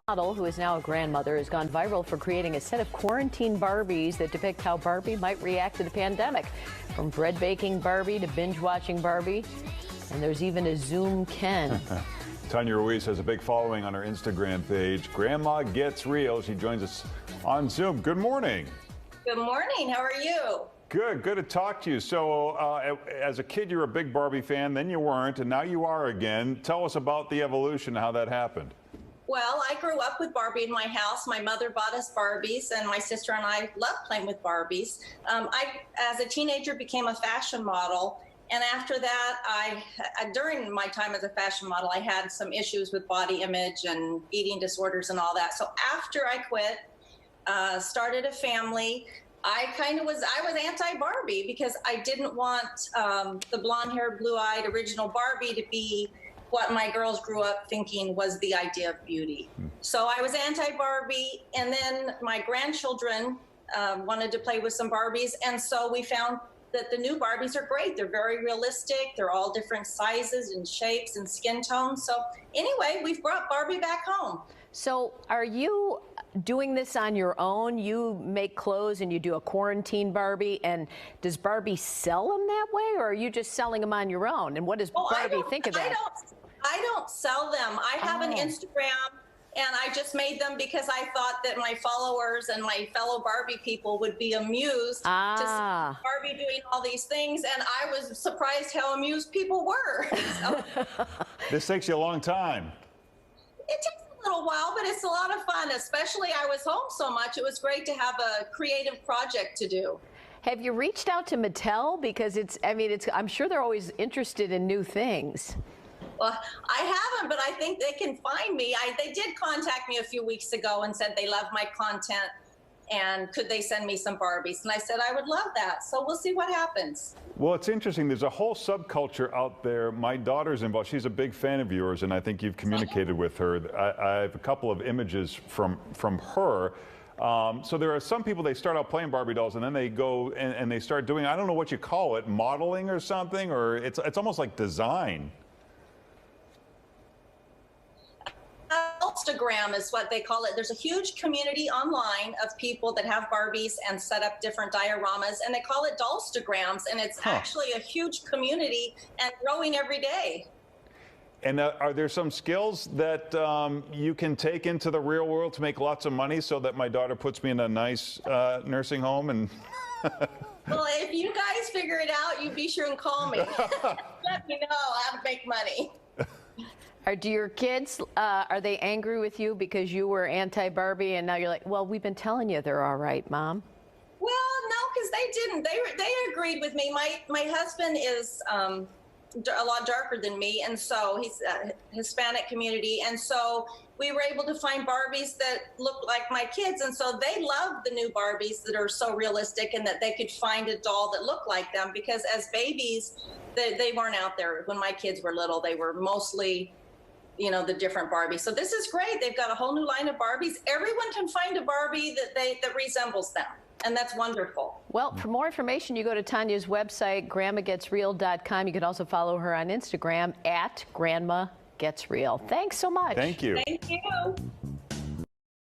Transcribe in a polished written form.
Model, who is now a grandmother, has gone viral for creating a set of quarantine Barbies that depict how Barbie might react to the pandemic. From bread baking Barbie to binge watching Barbie, and there's even a Zoom Ken. Tanya Ruiz has a big following on her Instagram page. Grandma Gets Real. She joins us on Zoom. Good morning. Good morning. How are you? Good to talk to you. So as a kid, you were a big Barbie fan, then you weren't, and now you are again. Tell us about the evolution, how that happened. Well, I grew up with Barbie in my house. My mother bought us Barbies, and my sister and I loved playing with Barbies. As a teenager, became a fashion model. And after that, during my time as a fashion model, I had some issues with body image and eating disorders and all that. So after I quit, started a family, I was anti-Barbie because I didn't want the blonde-haired, blue-eyed original Barbie to be what my girls grew up thinking was the idea of beauty. So I was anti-Barbie, and then my grandchildren wanted to play with some Barbies, and so we found that the new Barbies are great. They're very realistic. They're all different sizes and shapes and skin tones. So anyway, we've brought Barbie back home. So are you doing this on your own? You make clothes and you do a quarantine Barbie, and does Barbie sell them that way, or are you just selling them on your own? And what does Barbie think of that? I don't sell them. I have an Instagram, and I just made them because I thought that my followers and my fellow Barbie people would be amused to see Barbie doing all these things, and I was surprised how amused people were. So, this takes you a long time. it takes a little while, but it's a lot of fun, especially I was home so much. It was great to have a creative project to do. Have you reached out to Mattel? Because I'm sure they're always interested in new things. Well, I haven't, but I think they can find me. They did contact me a few weeks ago and said they love my content and could they send me some Barbies? And I said I would love that. So we'll see what happens. Well, it's interesting. There's a whole subculture out there. My daughter's involved. She's a big fan of yours, and I think you've communicated with her. I have a couple of images from her. So there are some people, they start out playing Barbie dolls, and then they go and they start doing, I don't know what you call it, modeling or something, or it's almost like design. Instagram is what they call it. There's a huge community online of people that have Barbies and set up different dioramas, and they call it Dollstagrams, and it's actually a huge community and growing every day. And are there some skills that you can take into the real world to make lots of money so that my daughter puts me in a nice nursing home? And well, if you guys figure it out, you be sure and call me. Let me know how to make money. Do your kids, are they angry with you because you were anti-Barbie and now you're like, well, we've been telling you they're all right, Mom? Well, no, because they didn't. They agreed with me. My husband is a lot darker than me, and so he's a Hispanic community, and so we were able to find Barbies that look like my kids, and so they love the new Barbies that are so realistic and that they could find a doll that looked like them, because as babies, they weren't out there. When my kids were little, they were mostly, the different Barbies. So this is great. They've got a whole new line of Barbies. Everyone can find a Barbie that resembles them, and that's wonderful. Well, for more information, you go to Tanya's website, grandmagetsreal.com. You can also follow her on Instagram @grandmagetsreal. Thanks so much. Thank you. Thank you.